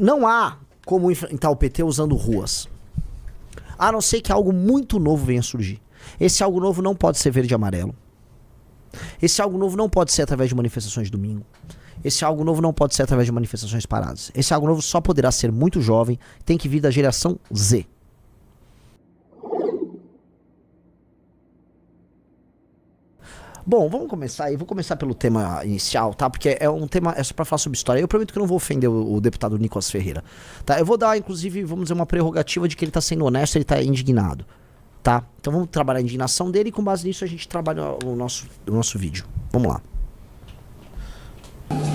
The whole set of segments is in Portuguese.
Não há como enfrentar o PT usando ruas. A não ser que algo muito novo venha a surgir. Esse algo novo não pode ser verde e amarelo. Esse algo novo não pode ser através de manifestações de domingo. Esse algo novo não pode ser através de manifestações paradas. Esse algo novo só poderá ser muito jovem, tem que vir da geração Z. Bom, vamos começar aí. Vou começar pelo tema inicial, tá? Porque é um tema, é só pra falar sobre história. Eu prometo que eu não vou ofender o deputado Nicolas Ferreira, tá? Eu vou dar, inclusive, vamos dizer, uma prerrogativa de que ele tá sendo honesto, ele tá indignado, tá? Então vamos trabalhar a indignação dele e com base nisso a gente trabalha o nosso vídeo. Vamos lá.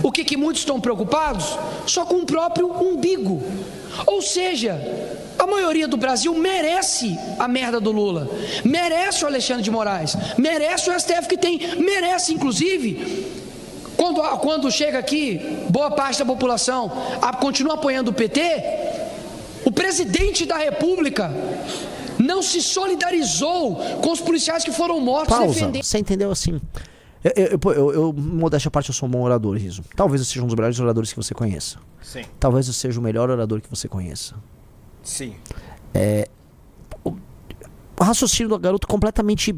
O que muitos estão preocupados? Só com o próprio umbigo. Ou seja, a maioria do Brasil merece a merda do Lula, merece o Alexandre de Moraes, merece o STF que tem, merece inclusive, quando chega aqui, boa parte da população continua apoiando o PT, o presidente da República não se solidarizou com os policiais que foram mortos. Pausa, você entendeu assim? Eu modéstia à parte, eu sou um bom orador, Riso. Talvez eu seja um dos melhores oradores que você conheça. Sim. Talvez eu seja o melhor orador que você conheça. Sim. O raciocínio do garoto completamente,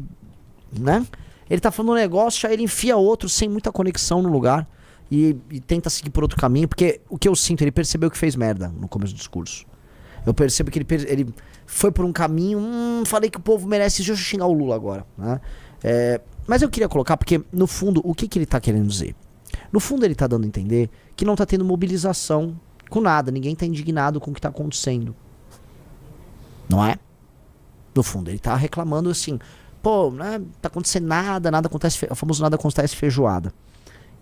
né? Ele tá falando um negócio, aí ele enfia outro sem muita conexão no lugar e tenta seguir por outro caminho, porque o que eu sinto, ele percebeu que fez merda no começo do discurso. Eu percebo que ele foi por um caminho, falei que o povo merece, deixa eu xingar o Lula agora, né? Mas eu queria colocar, porque no fundo, o que ele tá querendo dizer? No fundo ele tá dando a entender que não tá tendo mobilização com nada, ninguém tá indignado com o que tá acontecendo. Não é? No fundo, ele tá reclamando assim, pô, né, tá acontecendo nada acontece, o famoso nada acontece feijoada.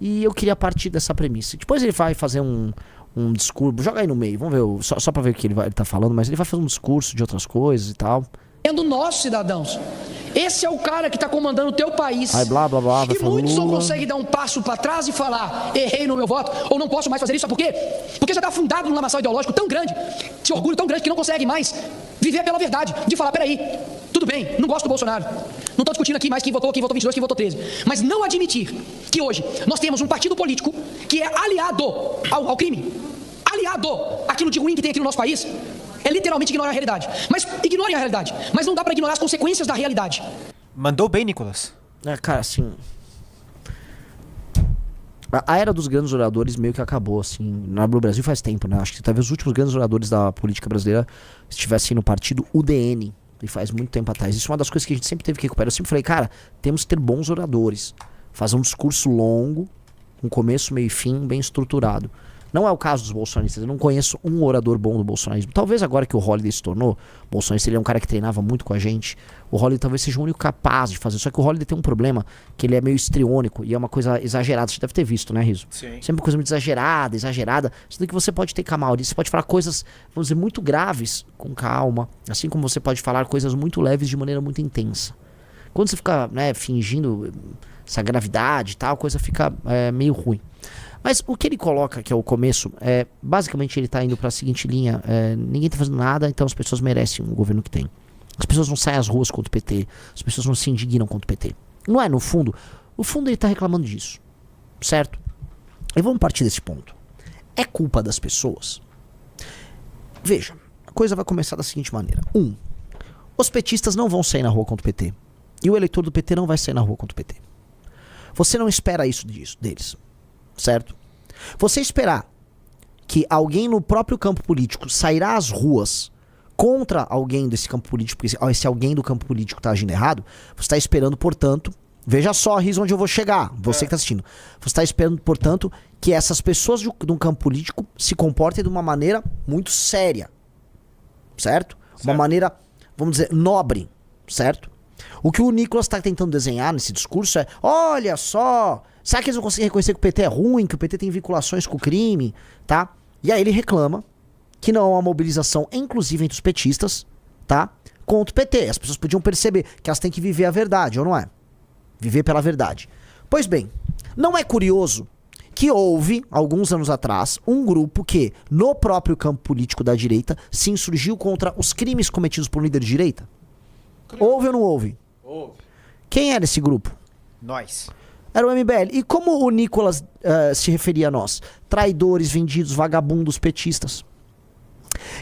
E eu queria partir dessa premissa. Depois ele vai fazer um discurso, joga aí no meio, vamos ver, só pra ver o que ele tá falando, mas ele vai fazer um discurso de outras coisas e tal. Nossos cidadãos. Esse é o cara que está comandando o teu país. Aí blá blá blá. E muitos não conseguem dar um passo para trás e falar, errei no meu voto, ou não posso mais fazer isso, sabe por quê? Porque já está afundado num lamaçal ideológico tão grande, esse orgulho tão grande que não consegue mais viver pela verdade, de falar, peraí, tudo bem, não gosto do Bolsonaro, não estou discutindo aqui mais quem votou 22, quem votou 13, mas não admitir que hoje nós temos um partido político que é aliado ao crime, aliado àquilo de ruim que tem aqui no nosso país. É literalmente ignorar a realidade. Mas ignorem a realidade. Mas não dá pra ignorar as consequências da realidade. Mandou bem, Nicolas. Cara, assim... A era dos grandes oradores meio que acabou, assim. No Brasil faz tempo, né? Acho que talvez os últimos grandes oradores da política brasileira estivessem no partido UDN. E faz muito tempo atrás. Isso é uma das coisas que a gente sempre teve que recuperar. Eu sempre falei, cara, temos que ter bons oradores. Fazer um discurso longo, com começo, meio e fim, bem estruturado. Não é o caso dos bolsonaristas, eu não conheço um orador bom do bolsonarismo. Talvez agora que o Holliday se tornou bolsonarista, ele é um cara que treinava muito com a gente. O Holliday talvez seja o único capaz de fazer. Só que o Holliday tem um problema, que ele é meio histriônico e é uma coisa exagerada. Você deve ter visto, né, Riso? Sim. Sempre uma coisa muito exagerada. Sendo que você pode ter camarote, você pode falar coisas, vamos dizer, muito graves com calma. Assim como você pode falar coisas muito leves de maneira muito intensa. Quando você fica, né, fingindo essa gravidade e tal, a coisa fica meio ruim. Mas o que ele coloca, que é o começo, basicamente ele tá indo pra seguinte linha, ninguém tá fazendo nada, então as pessoas merecem o governo que tem. As pessoas não saem às ruas contra o PT, as pessoas não se indignam contra o PT. Não é, no fundo ele tá reclamando disso, certo? E vamos partir desse ponto. É culpa das pessoas? Veja, a coisa vai começar da seguinte maneira. Os petistas não vão sair na rua contra o PT. E o eleitor do PT não vai sair na rua contra o PT. Você não espera isso deles. Certo? Você esperar que alguém no próprio campo político sairá às ruas contra alguém desse campo político, porque esse alguém do campo político está agindo errado, você está esperando, portanto, veja só, Riz, onde eu vou chegar, você que está assistindo, você está esperando, portanto, que essas pessoas do campo político se comportem de uma maneira muito séria, certo? Uma maneira, vamos dizer, nobre, certo? O que o Nicolas está tentando desenhar nesse discurso é, olha só, será que eles não conseguem reconhecer que o PT é ruim, que o PT tem vinculações com o crime, tá? E aí ele reclama que não há uma mobilização, inclusive entre os petistas, tá? Contra o PT. As pessoas podiam perceber que elas têm que viver a verdade, ou não é? Viver pela verdade. Pois bem, não é curioso que houve, alguns anos atrás, um grupo que, no próprio campo político da direita, se insurgiu contra os crimes cometidos por um líder de direita? Houve ou não houve? Houve. Quem era esse grupo? Nós. Era o MBL. E como o Nicolas se referia a nós? Traidores, vendidos, vagabundos, petistas.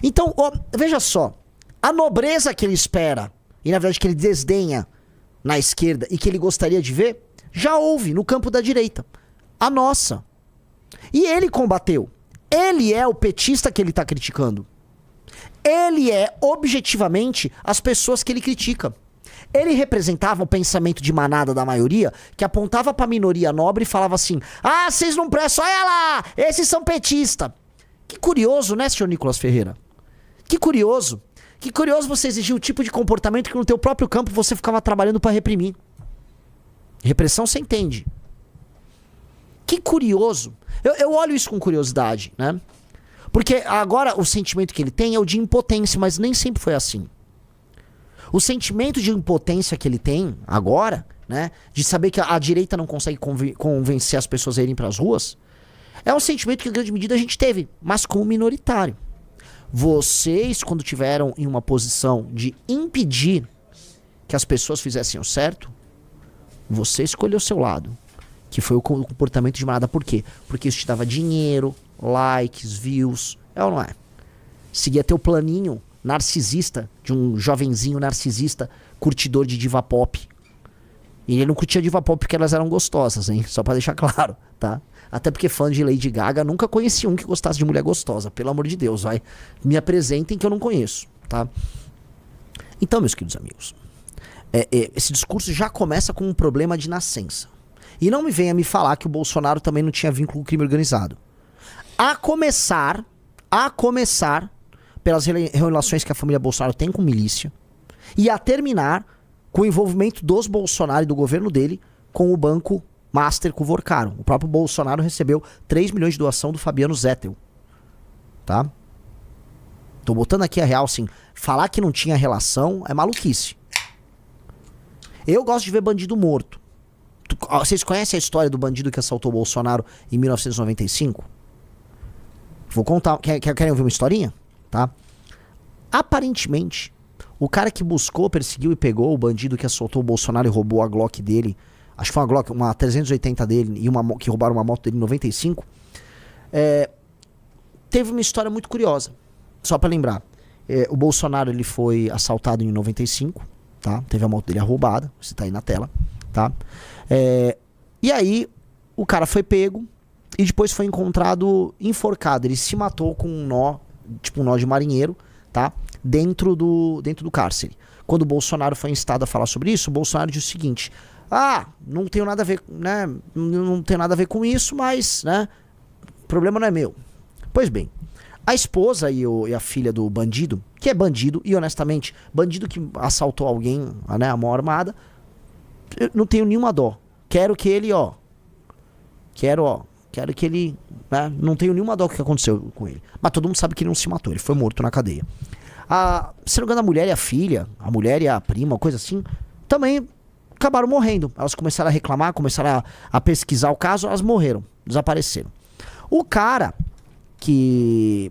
Então, ó, veja só. A nobreza que ele espera, e na verdade que ele desdenha na esquerda e que ele gostaria de ver, já houve no campo da direita. A nossa. E ele combateu. Ele é o petista que ele está criticando. Ele é, objetivamente, as pessoas que ele critica. Ele representava o pensamento de manada da maioria, que apontava para a minoria nobre e falava assim: ah, vocês não prestam, olha lá, esses são petistas. Que curioso, né, senhor Nicolas Ferreira? Que curioso. Que curioso você exigir o tipo de comportamento que no teu próprio campo você ficava trabalhando para reprimir. Repressão você entende. Que curioso. Eu olho isso com curiosidade, né? Porque agora o sentimento que ele tem é o de impotência, mas nem sempre foi assim. O sentimento de impotência que ele tem agora, né? De saber que a direita não consegue convencer as pessoas a irem para as ruas, é um sentimento que em grande medida a gente teve, mas como minoritário. Vocês, quando tiveram em uma posição de impedir que as pessoas fizessem o certo, você escolheu o seu lado, que foi o comportamento de manada. Por quê? Porque isso te dava dinheiro, likes, views, é ou não é? Seguia teu planinho narcisista, de um jovenzinho narcisista, curtidor de diva pop. E ele não curtia diva pop porque elas eram gostosas, hein? Só pra deixar claro, tá? Até porque fã de Lady Gaga nunca conheci um que gostasse de mulher gostosa. Pelo amor de Deus, vai. Me apresentem que eu não conheço, tá? Então, meus queridos amigos, esse discurso já começa com um problema de nascença. E não me venha me falar que o Bolsonaro também não tinha vínculo com o crime organizado. A começar pelas relações que a família Bolsonaro tem com milícia, e a terminar com o envolvimento dos Bolsonaro e do governo dele com o banco Master com o Vorcaro. O próprio Bolsonaro recebeu 3 milhões de doação do Fabiano Zettel. Tá? Tô botando aqui a real, assim. Falar que não tinha relação é maluquice. Eu gosto de ver bandido morto. Vocês conhecem a história do bandido que assaltou o Bolsonaro em 1995? Vou contar. Querem ouvir uma historinha? Tá? Aparentemente, o cara que buscou, perseguiu e pegou o bandido que assaltou o Bolsonaro e roubou a Glock dele, acho que foi uma Glock, uma 380 dele, e que roubaram uma moto dele em 95, teve uma história muito curiosa. Só pra lembrar, o Bolsonaro ele foi assaltado em 95, tá? Teve a moto dele roubada, você tá aí na tela, tá? E aí, o cara foi pego e depois foi encontrado enforcado. Ele se matou com um nó, tipo um nó de marinheiro, tá? Dentro do cárcere. Quando o Bolsonaro foi instado a falar sobre isso, o Bolsonaro disse o seguinte: ah, não tenho nada a ver, né? Não tenho nada a ver com isso, mas, né? O problema não é meu. Pois bem, a esposa e a filha do bandido, que é bandido, e honestamente, bandido que assaltou alguém, né, a mão armada, eu não tenho nenhuma dó. Quero que ele, quero que ele, né, não tenho nenhuma dó do que aconteceu com ele. Mas todo mundo sabe que ele não se matou, ele foi morto na cadeia. Se não me engano, a mulher e a filha, a mulher e a prima, coisa assim, também acabaram morrendo. Elas começaram a reclamar, começaram a pesquisar o caso, elas morreram, desapareceram. O cara que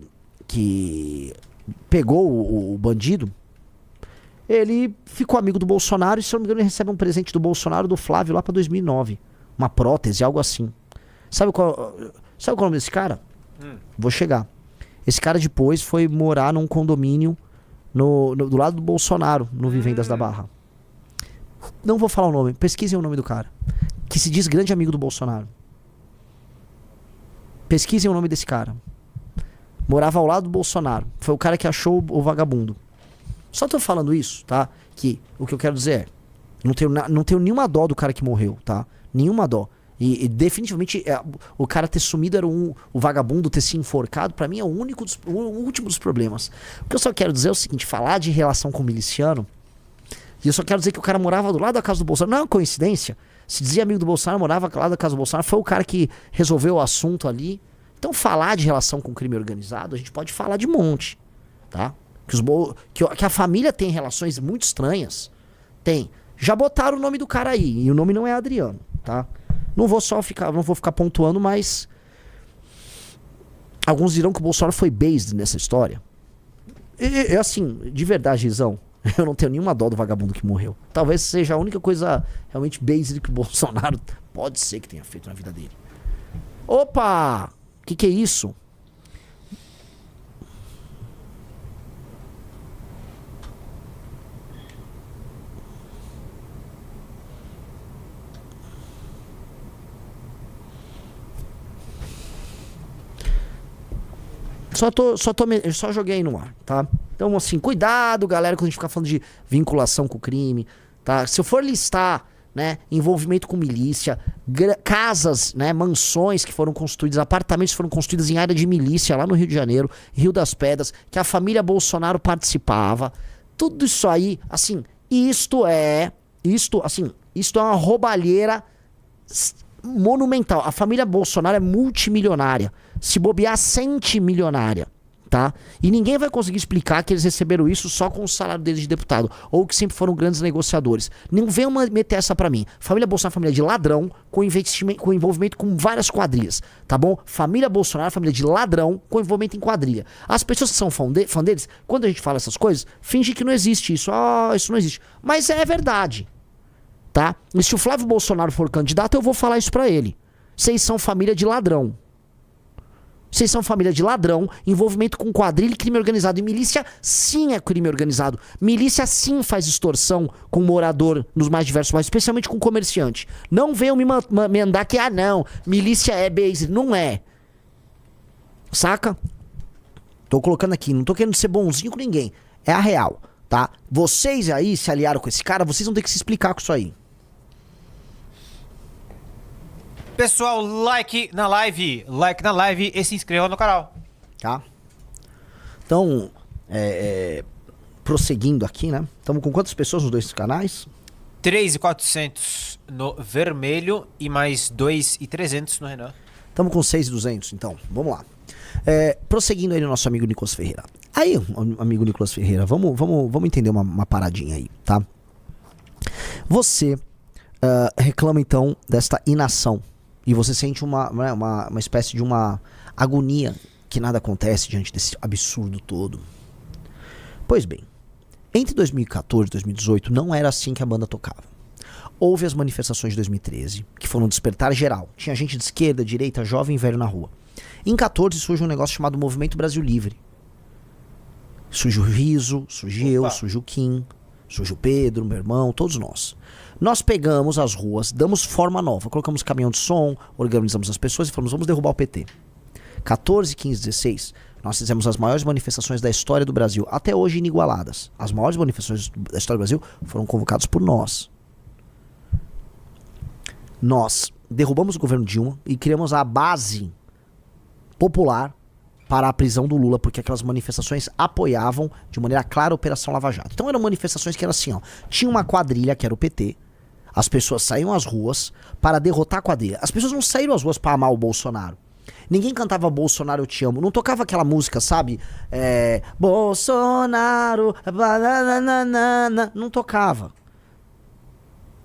pegou o bandido, ele ficou amigo do Bolsonaro e, se não me engano, ele recebe um presente do Bolsonaro, do Flávio, lá pra 2009. Uma prótese, algo assim. Sabe qual é o nome desse cara? Vou chegar. Esse cara depois foi morar num condomínio do lado do Bolsonaro, no Vivendas da Barra. Não vou falar o nome, pesquisem o nome do cara, que se diz grande amigo do Bolsonaro. Pesquisem o nome desse cara. Morava ao lado do Bolsonaro. Foi o cara que achou o vagabundo. Só tô falando isso, tá? Que o que eu quero dizer não tenho nenhuma dó do cara que morreu, tá? Nenhuma dó. E definitivamente o cara ter sumido era o vagabundo ter se enforcado, pra mim é o último dos problemas. O que eu só quero dizer é o seguinte: falar de relação com o miliciano, e eu só quero dizer que o cara morava do lado da casa do Bolsonaro, não é uma coincidência. Se dizia amigo do Bolsonaro, morava do lado da casa do Bolsonaro, foi o cara que resolveu o assunto ali. Então falar de relação com o crime organizado, a gente pode falar de monte, tá? Que a família tem relações muito estranhas, tem. Já botaram o nome do cara aí, e o nome não é Adriano, tá? Não vou ficar pontuando, mas alguns dirão que o Bolsonaro foi based nessa história. E assim, de verdade, Rizão, eu não tenho nenhuma dó do vagabundo que morreu. Talvez seja a única coisa realmente based que o Bolsonaro pode ser que tenha feito na vida dele. Opa! Que é isso? Só joguei aí no ar, tá? Então, assim, cuidado, galera, quando a gente ficar falando de vinculação com o crime, tá? Se eu for listar, né, envolvimento com milícia, casas, né, mansões que foram construídas, apartamentos que foram construídos em área de milícia lá no Rio de Janeiro, Rio das Pedras, que a família Bolsonaro participava, tudo isso aí, assim, isto é uma roubalheira monumental. A família Bolsonaro é multimilionária. Se bobear, centimilionária, tá? E ninguém vai conseguir explicar que eles receberam isso só com o salário deles de deputado, ou que sempre foram grandes negociadores. Não venham meter essa pra mim. Família Bolsonaro é família de ladrão, com envolvimento com várias quadrilhas, tá bom? Família Bolsonaro é família de ladrão, com envolvimento em quadrilha. As pessoas que são fã deles, quando a gente fala essas coisas, finge que não existe isso. Isso não existe. Mas é verdade, tá? E se o Flávio Bolsonaro for candidato, eu vou falar isso pra ele. Vocês são família de ladrão. Vocês são família de ladrão, envolvimento com quadrilha e crime organizado. E milícia, sim, é crime organizado. Milícia, sim, faz extorsão com morador nos mais diversos bairros, especialmente com comerciante. Não venham me mandar que, não, milícia é base. Não é. Saca? Tô colocando aqui, não tô querendo ser bonzinho com ninguém. É a real, tá? Vocês aí se aliaram com esse cara, vocês vão ter que se explicar com isso aí. Pessoal, like na live e se inscreva no canal. Tá? Então, prosseguindo aqui, né? Estamos com quantas pessoas nos dois canais? 3.400 no vermelho e mais 2.300 no Renan. Estamos com 6.200, então, vamos lá. Prosseguindo aí no nosso amigo Nicolas Ferreira. Aí, amigo Nicolas Ferreira, vamos entender uma paradinha aí, tá? Você reclama então desta inação. E você sente uma espécie de uma agonia que nada acontece diante desse absurdo todo. Pois bem, entre 2014 e 2018 não era assim que a banda tocava. Houve as manifestações de 2013, que foram um despertar geral. Tinha gente de esquerda, direita, jovem e velho na rua. Em 14 surge um negócio chamado Movimento Brasil Livre. Surge o Riso, surge eu, surge o Kim, surge o Pedro, meu irmão, todos nós. Nós pegamos as ruas, damos forma nova, colocamos caminhão de som, organizamos as pessoas e falamos, vamos derrubar o PT. 14, 15, 16, nós fizemos as maiores manifestações da história do Brasil, até hoje inigualadas. As maiores manifestações da história do Brasil foram convocadas por nós. Nós derrubamos o governo Dilma e criamos a base popular para a prisão do Lula, porque aquelas manifestações apoiavam de maneira clara a Operação Lava Jato. Então eram manifestações que eram assim, ó, tinha uma quadrilha que era o PT, as pessoas saíam às ruas para derrotar a quadrilha. As pessoas não saíram às ruas para amar o Bolsonaro. Ninguém cantava Bolsonaro eu te amo. Não tocava aquela música, sabe? Bolsonaro, não tocava.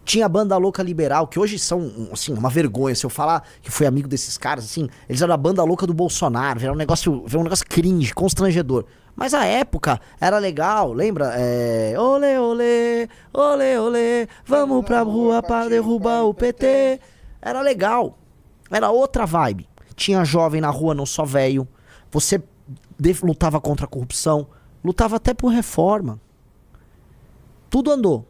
Tinha a banda louca liberal, que hoje são, assim, uma vergonha. Se eu falar que fui amigo desses caras, assim, eles eram a banda louca do Bolsonaro. Era um negócio cringe, constrangedor. Mas a época era legal, lembra? Olê, olê, olê, olê, vamos pra rua pra derrubar o PT. Era legal. Era outra vibe. Tinha jovem na rua, não só velho. Você lutava contra a corrupção. Lutava até por reforma. Tudo andou.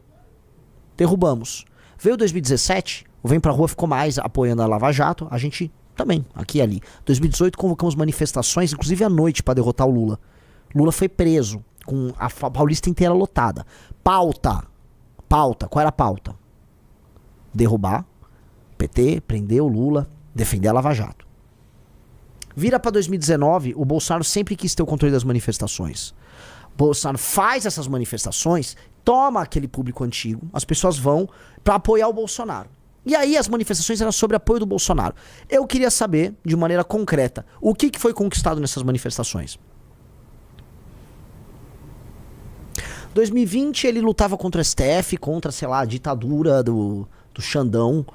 Derrubamos. Veio 2017, o Vem Pra Rua ficou mais apoiando a Lava Jato. A gente também, aqui e ali. 2018 convocamos manifestações, inclusive à noite, pra derrotar o Lula. Lula foi preso, com a Paulista inteira lotada. Pauta. Qual era a pauta? Derrubar PT, prender o Lula, defender a Lava Jato. Vira pra 2019, o Bolsonaro sempre quis ter o controle das manifestações. O Bolsonaro faz essas manifestações, toma aquele público antigo, as pessoas vão pra apoiar o Bolsonaro. E aí as manifestações eram sobre apoio do Bolsonaro. Eu queria saber, de maneira concreta, o que foi conquistado nessas manifestações. 2020 ele lutava contra o STF, contra, sei lá, a ditadura do Xandão.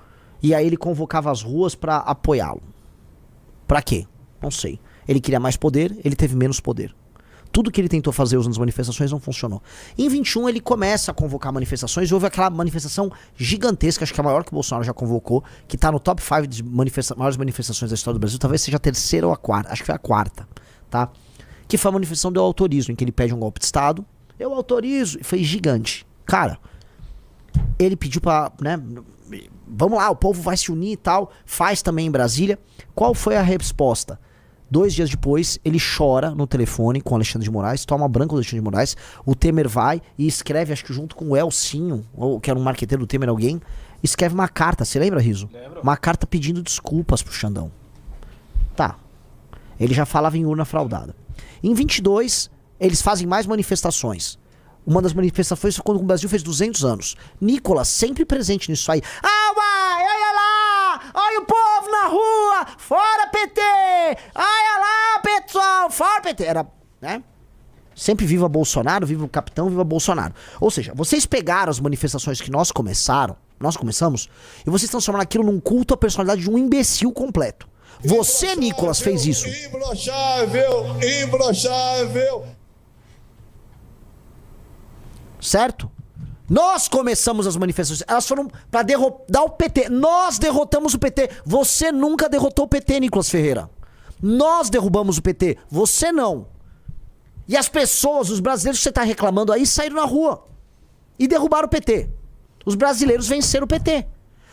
E aí ele convocava as ruas pra apoiá-lo. Pra quê? Não sei. Ele queria mais poder, ele teve menos poder. Tudo que ele tentou fazer usando as manifestações não funcionou. Em 21 ele começa a convocar manifestações. Houve aquela manifestação gigantesca, acho que é a maior que o Bolsonaro já convocou, que tá no top 5 de maiores manifestações da história do Brasil. Talvez seja a terceira ou a quarta. Acho que foi a quarta, tá? Que foi a manifestação do eu autorizo, em que ele pede um golpe de Estado. Eu autorizo. E foi gigante. Cara, ele pediu pra, né, vamos lá, o povo vai se unir e tal. Faz também em Brasília. Qual foi a resposta? 2 dias depois, ele chora no telefone com o Alexandre de Moraes, toma branco do Alexandre de Moraes, o Temer vai e escreve, acho que junto com o Elcinho, ou que era um marqueteiro do Temer, alguém, escreve uma carta, você lembra, Riso? Lembro. Uma carta pedindo desculpas pro Xandão. Tá. Ele já falava em urna fraudada. Em 22, eles fazem mais manifestações. Uma das manifestações foi quando o Brasil fez 200 anos. Nicolas, sempre presente nisso aí. Ah, uai, olha lá! Olha o povo na rua! Fora PT! Olha lá, pessoal! Fora PT! Era, né? Sempre viva Bolsonaro, viva o capitão, viva Bolsonaro. Ou seja, vocês pegaram as manifestações que nós começamos, e vocês transformaram aquilo num culto à personalidade de um imbecil completo. Você, Nicolas, fez isso. Imbrochável. Certo? Nós começamos as manifestações. Elas foram pra derrotar o PT. Nós derrotamos o PT. Você nunca derrotou o PT, Nicolas Ferreira. Nós derrubamos o PT. Você não. E as pessoas, os brasileiros que você tá reclamando aí, saíram na rua. E derrubaram o PT. Os brasileiros venceram o PT.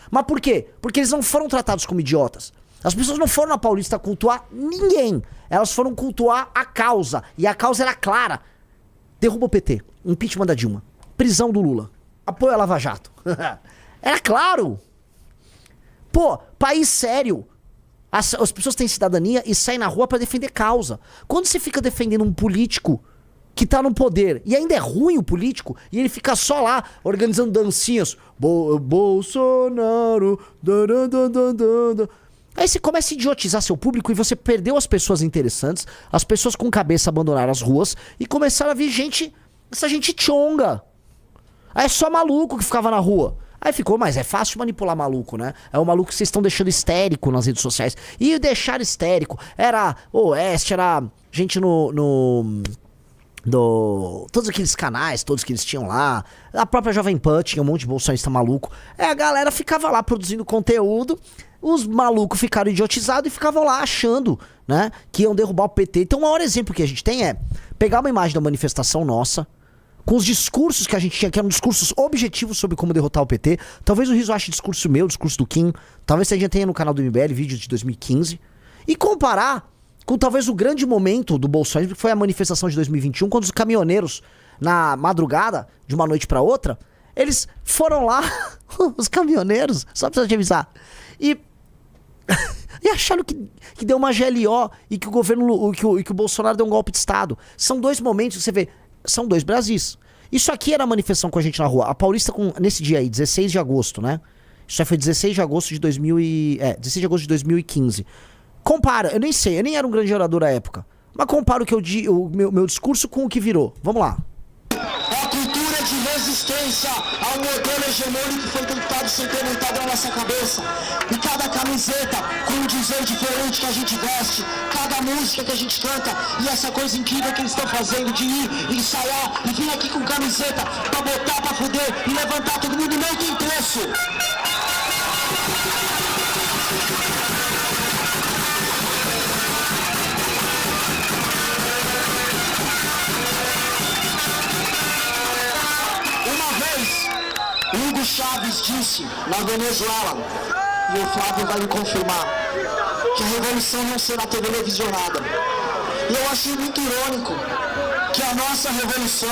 Mas por quê? Porque eles não foram tratados como idiotas. As pessoas não foram na Paulista cultuar ninguém. Elas foram cultuar a causa. E a causa era clara. Derruba o PT. Impeachment da Dilma. Prisão do Lula. Apoio à Lava Jato. Era claro. Pô, país sério. As pessoas têm cidadania e saem na rua pra defender causa. Quando você fica defendendo um político que tá no poder, e ainda é ruim o político, e ele fica só lá, organizando dancinhas. Bolsonaro. Aí você começa a idiotizar seu público e você perdeu as pessoas interessantes, as pessoas com cabeça abandonaram as ruas e começaram a vir gente, essa gente chonga. Aí é só maluco que ficava na rua. Aí ficou, mas é fácil manipular maluco, né? É o maluco que vocês estão deixando histérico nas redes sociais. E deixar histérico era Oeste, era gente todos aqueles canais, todos que eles tinham lá. A própria Jovem Pan tinha um monte de bolsonarista maluco. A galera ficava lá produzindo conteúdo. Os malucos ficaram idiotizados e ficavam lá achando, né, que iam derrubar o PT. Então o maior exemplo que a gente tem é pegar uma imagem da manifestação nossa, com os discursos que a gente tinha, que eram discursos objetivos sobre como derrotar o PT. Talvez o Riso ache discurso meu, discurso do Kim. Talvez a gente tenha no canal do MBL vídeo de 2015. E comparar com talvez o grande momento do Bolsonaro, que foi a manifestação de 2021, quando os caminhoneiros, na madrugada, de uma noite pra outra, eles foram lá, os caminhoneiros, só precisa te avisar, e acharam que deu uma GLO e que o governo, que o Bolsonaro deu um golpe de Estado. São dois momentos que você vê, são dois Brasis. Isso aqui era a manifestação com a gente na rua. A Paulista, nesse dia aí, 16 de agosto, né? Isso aí foi 16 de agosto de 16 de agosto de 2015. Compara, eu nem sei, eu nem era um grande orador à época, mas compara o meu discurso com o que virou. Vamos lá. A cultura de resistência ao modelo hegemônico que foi tentado ser implementado na nossa cabeça. E cada camiseta com um dizer diferente que a gente veste, cada música que a gente canta, e essa coisa incrível que eles estão fazendo de ir, ensaiar e vir aqui com camiseta pra botar, pra fuder e levantar todo mundo, não tem preço. Hugo Chávez disse na Venezuela, e o Flávio vai me confirmar, que a revolução não será televisionada. E eu achei muito irônico que a nossa revolução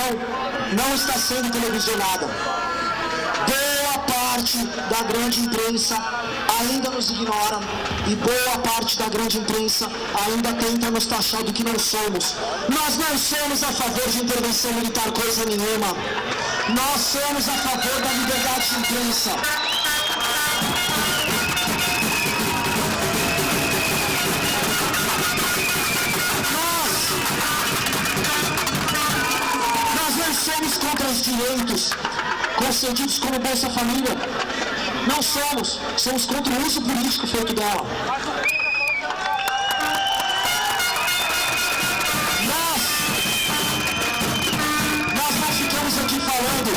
não está sendo televisionada. Boa parte da grande imprensa ainda nos ignora e boa parte da grande imprensa ainda tenta nos taxar do que não somos. Nós não somos a favor de intervenção militar coisa nenhuma. Nós somos a favor da liberdade de imprensa. Nós não somos contra os direitos concedidos como Bolsa Família. Não somos. Somos contra o uso político feito dela. Nós não ficamos aqui falando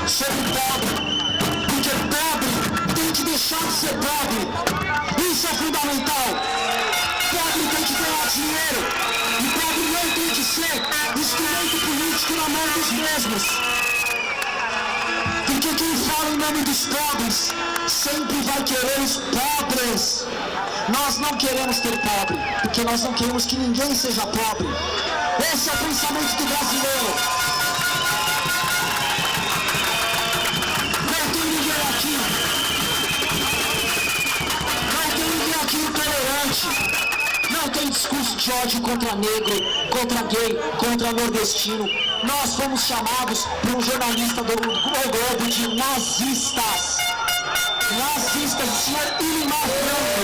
sobre pobre, porque pobre tem que deixar de ser pobre. Isso é fundamental. Pobre tem que ganhar dinheiro. E pobre não tem que ser instrumento político na mão dos mesmos. Porque quem fala em nome dos pobres sempre vai querer os pobres. Nós não queremos ter pobre, porque nós não queremos que ninguém seja pobre. Esse é o pensamento do brasileiro. Não tem ninguém aqui. Não tem ninguém aqui intolerante. Não tem discurso de ódio contra negro, contra gay, contra nordestino. Nós fomos chamados por um jornalista do Globo de nazistas. Nazistas, o senhor Ilimar Franco.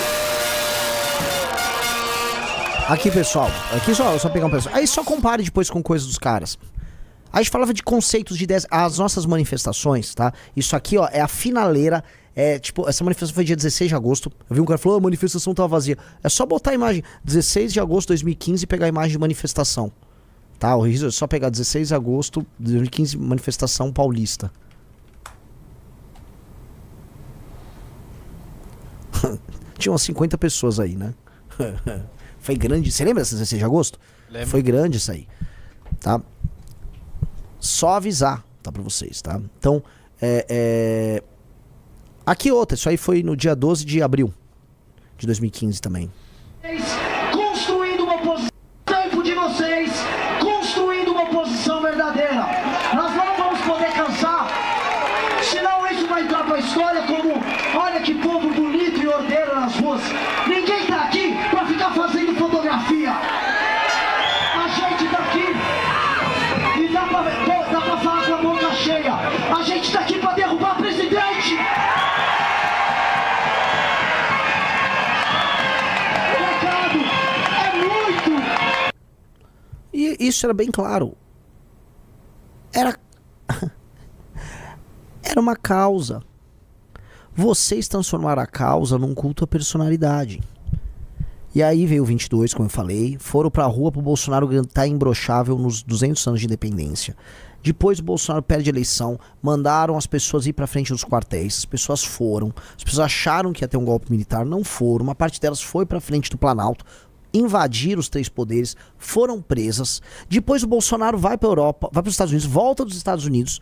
Aqui, pessoal, aqui só pegar um pedaço. Aí só compare depois com coisas dos caras. A gente falava de conceitos de ideias, as nossas manifestações, tá? Isso aqui, ó, é a finaleira. É, tipo, essa manifestação foi dia 16 de agosto. Eu vi um cara falou, a manifestação tava vazia. É só botar a imagem, 16 de agosto de 2015 e pegar a imagem de manifestação. Tá, o risco é só pegar 16 de agosto de 2015, manifestação paulista. Tinha umas 50 pessoas aí, né? Foi grande. Você lembra dessa 16 de agosto? Lembro. Foi grande isso aí. Tá? Só avisar, tá, pra vocês, tá? Então, aqui outra. Isso aí foi no dia 12 de abril de 2015 também. Construindo uma oposição. Tempo de vocês construindo uma oposição verdadeira. Nós não vamos poder cansar. Senão isso vai entrar pra história como olha que povo bonito e ordeiro nas ruas. Ninguém tá aqui pra ficar fazendo fotografia. A gente tá aqui e dá pra falar com a boca cheia. A gente tá aqui pra derrubar o presidente. O recado é muito. E isso era bem claro. Era uma causa. Vocês transformaram a causa num culto à personalidade. E aí veio o 22, como eu falei, foram pra rua pro Bolsonaro gritar imbrochável nos 200 anos de independência. Depois o Bolsonaro perde a eleição, mandaram as pessoas ir pra frente dos quartéis, as pessoas foram, as pessoas acharam que ia ter um golpe militar, não foram, uma parte delas foi pra frente do Planalto, invadiram os 3 poderes, foram presas. Depois o Bolsonaro vai pra Europa, vai pros Estados Unidos, volta dos Estados Unidos,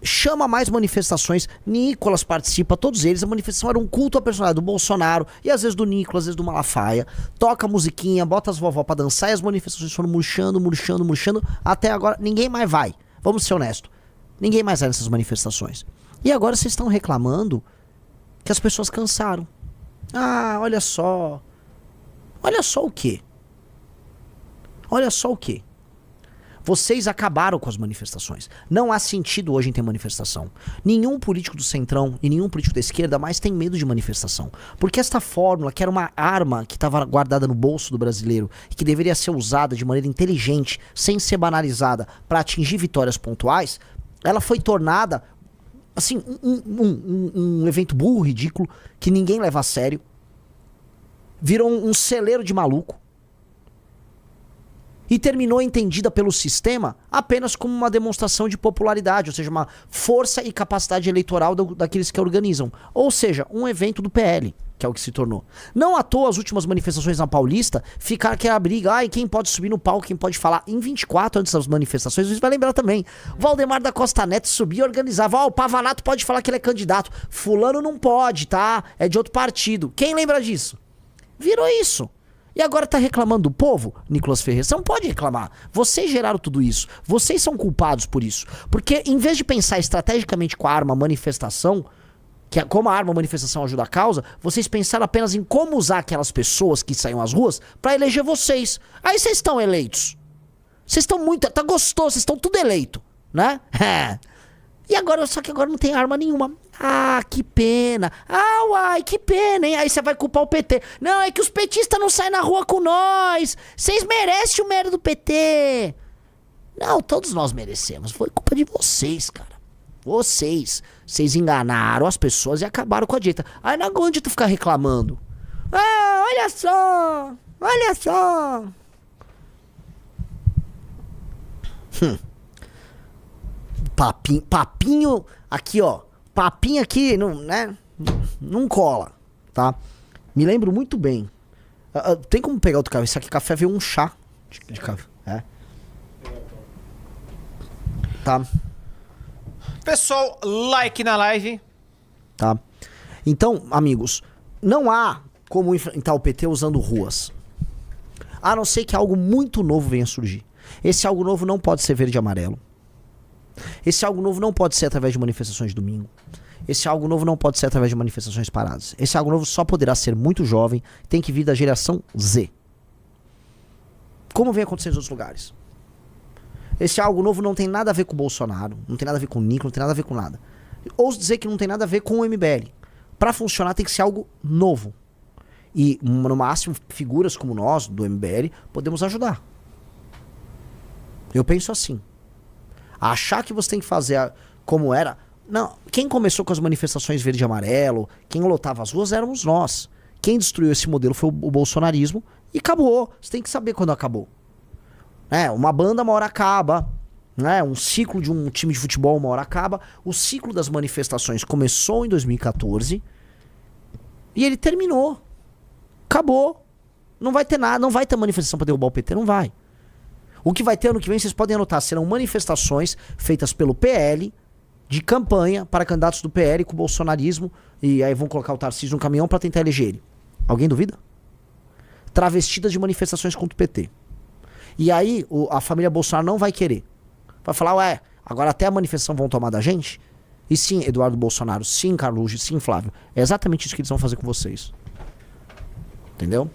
chama mais manifestações, Nicolas participa, todos eles, a manifestação era um culto à personalidade do Bolsonaro, e às vezes do Nicolas, às vezes do Malafaia, toca a musiquinha, bota as vovó pra dançar, e as manifestações foram murchando, até agora ninguém mais vai, vamos ser honestos, ninguém mais vai nessas manifestações. E agora vocês estão reclamando que as pessoas cansaram. Ah, olha só o quê? Olha só o quê? Vocês acabaram com as manifestações. Não há sentido hoje em ter manifestação. Nenhum político do centrão e nenhum político da esquerda mais tem medo de manifestação. Porque esta fórmula, que era uma arma que estava guardada no bolso do brasileiro e que deveria ser usada de maneira inteligente, sem ser banalizada, para atingir vitórias pontuais, ela foi tornada assim, um evento burro, ridículo, que ninguém leva a sério. Virou um celeiro de maluco. E terminou entendida pelo sistema apenas como uma demonstração de popularidade, ou seja, uma força e capacidade eleitoral daqueles que a organizam. Ou seja, um evento do PL, que é o que se tornou. Não à toa as últimas manifestações na Paulista ficaram aquela briga, ai, quem pode subir no palco, quem pode falar. Em 24, antes das manifestações, você vai lembrar também, Valdemar da Costa Neto subia e organizava, ó, o Pavanato pode falar que ele é candidato, fulano não pode, tá? É de outro partido. Quem lembra disso? Virou isso. E agora tá reclamando do povo, Nicolas Ferreira? Você não pode reclamar. Vocês geraram tudo isso. Vocês são culpados por isso. Porque em vez de pensar estrategicamente com a arma manifestação, que é como a arma manifestação ajuda a causa, vocês pensaram apenas em como usar aquelas pessoas que saíam às ruas pra eleger vocês. Aí vocês estão eleitos. Vocês estão muito... Tá gostoso, vocês estão tudo eleito, né? E agora, só que agora não tem arma nenhuma. Ah, que pena. Ah, uai, que pena, hein? Aí você vai culpar o PT. Não, é que os petistas não saem na rua com nós. Vocês merecem o mérito do PT. Não, todos nós merecemos. Foi culpa de vocês, cara. Vocês. Vocês enganaram as pessoas e acabaram com a direita. Aí não adianta ficar reclamando. Ah, olha só. Olha só. Papinho aqui, ó. Papinho aqui, não, né? Não cola, tá? Me lembro muito bem. Tem como pegar outro café? Esse aqui café veio um chá de café. É. Tá. Pessoal, like na live. Tá? Então, amigos, não há como enfrentar o PT usando ruas. A não ser que algo muito novo venha a surgir. Esse algo novo não pode ser verde e amarelo. Esse algo novo não pode ser através de manifestações de domingo. Esse algo novo não pode ser através de manifestações paradas. Esse algo novo só poderá ser muito jovem, tem que vir da geração Z. Como vem acontecendo em outros lugares. Esse algo novo não tem nada a ver com o Bolsonaro, não tem nada a ver com o Nico, não tem nada a ver com nada. Ouso dizer que não tem nada a ver com o MBL. Para funcionar tem que ser algo novo. E, no máximo, figuras como nós, do MBL, podemos ajudar. Eu penso assim. Achar que você tem que fazer como era... Não, quem começou com as manifestações verde e amarelo, quem lotava as ruas éramos nós. Quem destruiu esse modelo foi o bolsonarismo e acabou. Você tem que saber quando acabou. Uma banda uma hora acaba, um ciclo de um time de futebol uma hora acaba. O ciclo das manifestações começou em 2014 e ele terminou. Acabou. Não vai ter nada, não vai ter manifestação para derrubar o PT, não vai. O que vai ter ano que vem, vocês podem anotar, serão manifestações feitas pelo PL, de campanha para candidatos do PL com o bolsonarismo, e aí vão colocar o Tarcísio no caminhão para tentar eleger ele. Alguém duvida? Travestidas de manifestações contra o PT. E aí a família Bolsonaro não vai querer. Vai falar, agora até a manifestação vão tomar da gente? E sim, Eduardo Bolsonaro, sim, Carluxo, sim, Flávio. É exatamente isso que eles vão fazer com vocês. Entendeu?